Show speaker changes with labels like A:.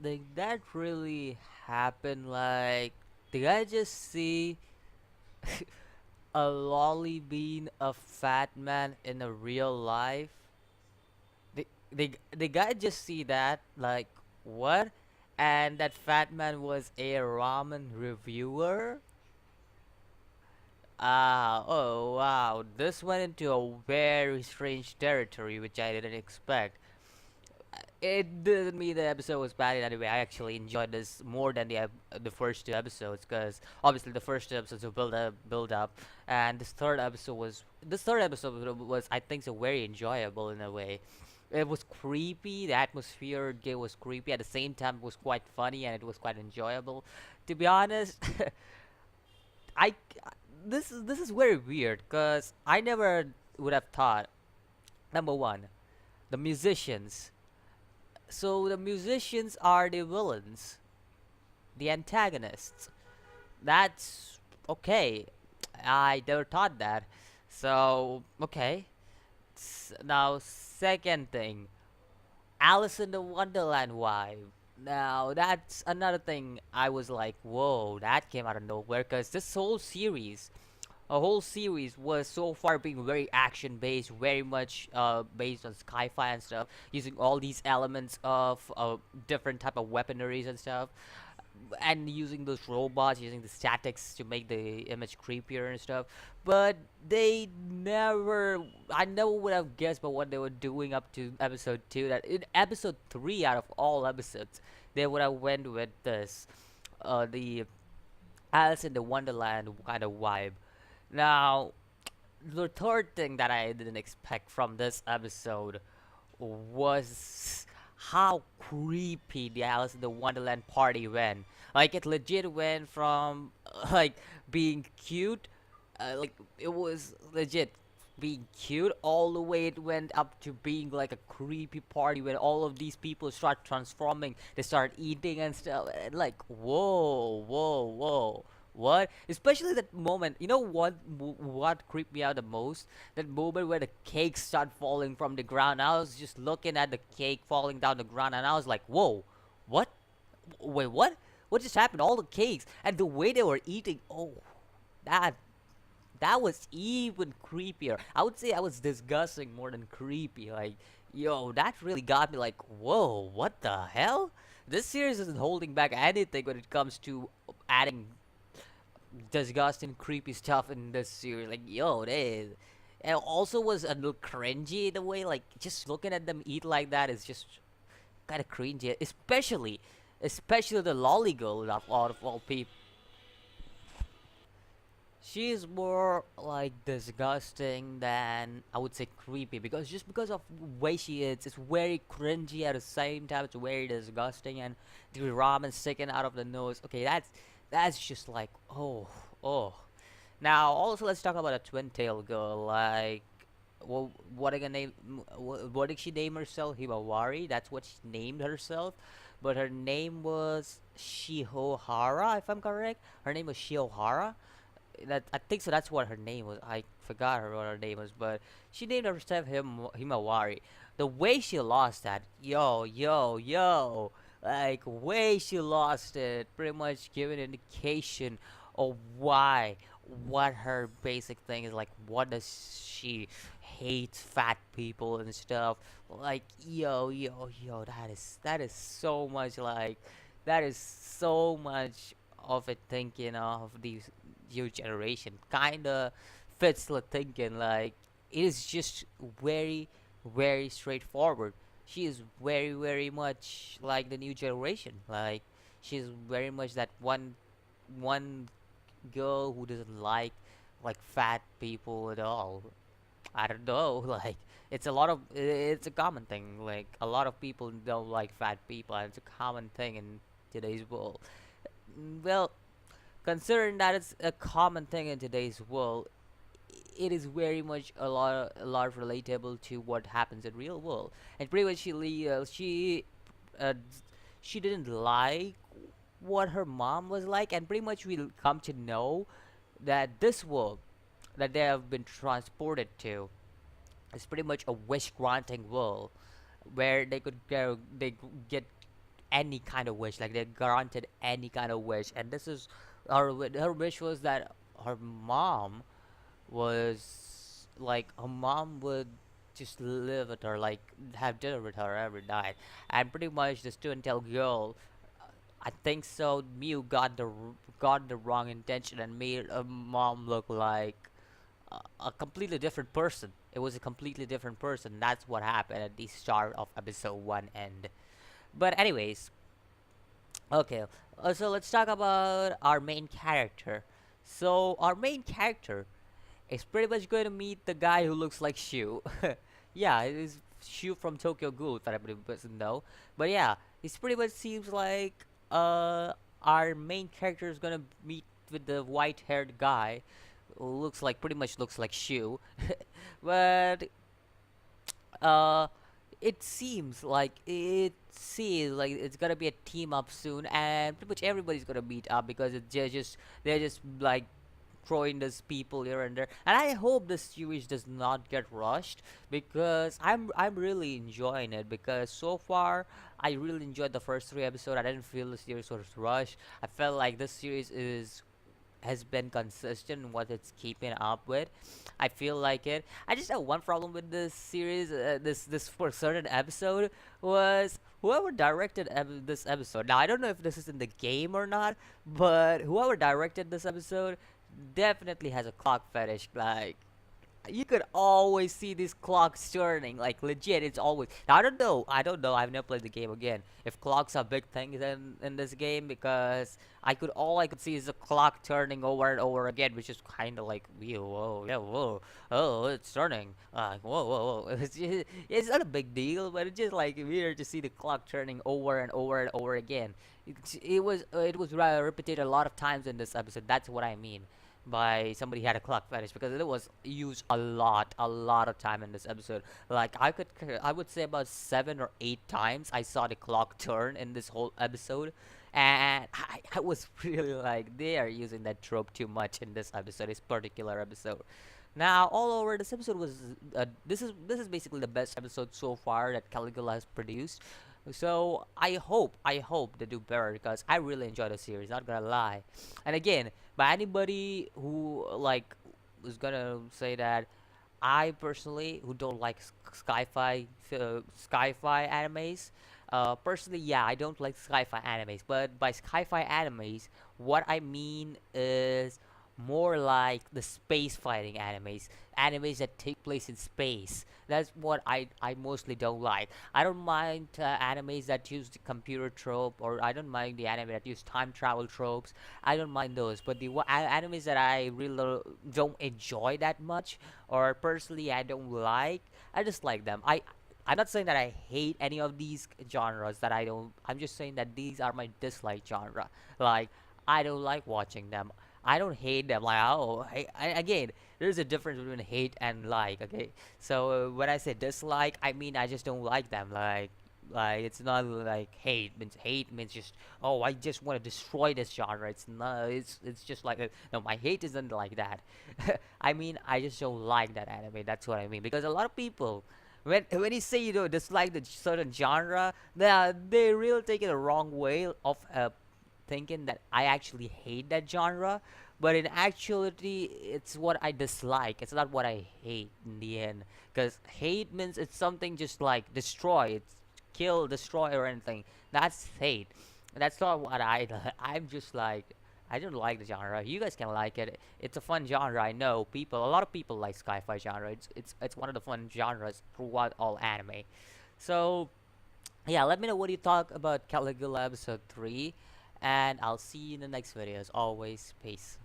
A: Did that really happen? Like, did I just see a lolly being a fat man in a real life? The guy just see that? Like, what? And that fat man was a ramen reviewer? Ah, oh wow, this went into a very strange territory which I didn't expect. It didn't mean the episode was bad in any way. I actually enjoyed this more than the first two episodes because obviously the first two episodes were build up, and this third episode was I think so very enjoyable in a way. It was creepy. The atmosphere it was creepy at the same time. It was quite funny and it was quite enjoyable. To be honest, I this is very weird because I never would have thought. Number one, the musicians. So the musicians are the villains, the antagonists. That's okay. I never thought that. So okay. Now second thing, Alice in the Wonderland vibe. Now that's another thing I was like, whoa, that came out of nowhere because this whole series a whole series was so far being very action based, very much based on sci-fi and stuff, using all these elements of different type of weaponaries and stuff, and using those robots, using the statics to make the image creepier and stuff. But I never would have guessed about what they were doing up to episode 2. That in episode 3, out of all episodes, they would have went with this, the Alice in the Wonderland kind of vibe. Now, the third thing that I didn't expect from this episode was how creepy the Alice in the Wonderland party went. Like it legit went from like being cute, like it was legit being cute all the way it went up to being like a creepy party when all of these people start transforming, they start eating and stuff, and like whoa, whoa, whoa. What? Especially that moment. You know what creeped me out the most? That moment where the cakes start falling from the ground. I was just looking at the cake falling down the ground, and I was like, "Whoa, what? Wait, what? What just happened? All the cakes and the way they were eating. Oh, that that was even creepier. I would say I was disgusting more than creepy. Like, yo, that really got me. Like, whoa, what the hell? This series isn't holding back anything when it comes to adding disgusting, creepy stuff in this series. Like, yo, they and it also was a little cringy in a way. Like, just looking at them eat like that is just kind of cringy. Especially the lolly girl of all people. She's more like disgusting than I would say creepy because just because of the way she is, it's very cringy at the same time. It's very disgusting and the ramen sticking out of the nose. Okay, that's just like oh. Now also let's talk about a twin tail girl. Like, well, what I gonna name? What did she name herself? Himawari. That's what she named herself. But her name was Shihohara, if I'm correct. Her name was Shihohara. That I think so. That's what her name was. I forgot what her name was, but she named herself Himawari. The way she lost that, yo, like way she lost it, pretty much giving an indication of what her basic thing is like. What does she hate fat people and stuff? Like yo, that is so much like that is so much of it thinking of these your generation kinda fits the thinking. Like it is just very very straightforward. She is very much like the new generation. Like she's very much that one girl who doesn't like fat people at all. I don't know. Like it's a common thing. Like a lot of people don't like fat people, and it's a common thing in today's world. Well, considering that it's a common thing in today's world, it is very much a lot relatable to what happens in real world. And pretty much uh, she didn't like what her mom was like, and pretty much we'll come to know that this world that they have been transported to is pretty much a wish granting world where they get any kind of wish. Like they're granted any kind of wish, and this is her wish was that her mom was like her mom would just live with her, like have dinner with her every night, and pretty much the student tell girl, I think so. Mew got the wrong intention and made a mom look like a completely different person. It was a completely different person. That's what happened at the start of episode one end. But anyways, okay. So let's talk about our main character. So our main character is pretty much going to meet the guy who looks like Shu. Yeah, it is Shu from Tokyo Ghoul, if anybody doesn't know. But yeah, it pretty much seems like our main character is gonna meet with the white-haired guy who looks like pretty much looks like Shu. But uh it seems like it's gonna be a team up soon, and pretty much everybody's gonna meet up because they're just like throwing these people here and there. And I hope this series does not get rushed because I'm really enjoying it, because so far I really enjoyed the first three episodes. I didn't feel the series was rushed. I felt like this series is has been consistent in what it's keeping up with. I feel like it. I just have one problem with this series. This for certain episode was whoever directed this episode. Now I don't know if this is in the game or not, but whoever directed this episode definitely has a clock fetish. Like you could always see these clocks turning, like legit. It's always. Now, I don't know. I've never played the game again. If clocks are big things in this game, because all I could see is a clock turning over and over again, which is kind of like, whoa, yeah, whoa, oh, it's turning. Whoa, whoa, whoa. It's not a big deal, but it's just like weird to see the clock turning over and over and over again. It was repeated a lot of times in this episode. That's what I mean by somebody had a clock fetish, because it was used a lot of time in this episode. Like I would say about 7 or 8 times I saw the clock turn in this whole episode, and I was really like they are using that trope too much in this particular episode. Now all over this episode was this is basically the best episode so far that Caligula has produced. So I hope they do better because I really enjoy the series. Not gonna lie, and again, by anybody who like was gonna say that I personally who don't like sci-fi animes. Personally, yeah, I don't like sci-fi animes. But by sci-fi animes, what I mean is more like the space fighting animes that take place in space. That's what I mostly don't like. I don't mind animes that use the computer trope, or I don't mind the anime that use time travel tropes. I don't mind those, but the animes that I really don't enjoy that much, or personally I don't like, I just like them. I'm not saying that I hate any of these genres that I don't. I'm just saying that these are my dislike genre. Like I don't like watching them. I don't hate them. Like again, there's a difference between hate and like. Okay, so when I say dislike, I mean I just don't like them. Like it's not like hate means just, oh, I just want to destroy this genre. It's not. It's just like no, my hate isn't like that. I mean I just don't like that anime. That's what I mean, because a lot of people, when you say you don't dislike the certain genre, they really take it the wrong way of thinking that I actually hate that genre. But in actuality, it's what I dislike. It's not what I hate in the end. Because hate means it's something just like destroy, it's kill, destroy, or anything. That's hate. That's not what I. I'm just like I don't like the genre. You guys can like it. It's a fun genre. I know a lot of people like sci-fi genre. It's one of the fun genres throughout all anime. So yeah, let me know what you talk about Caligula episode 3, and I'll see you in the next video. As always, peace.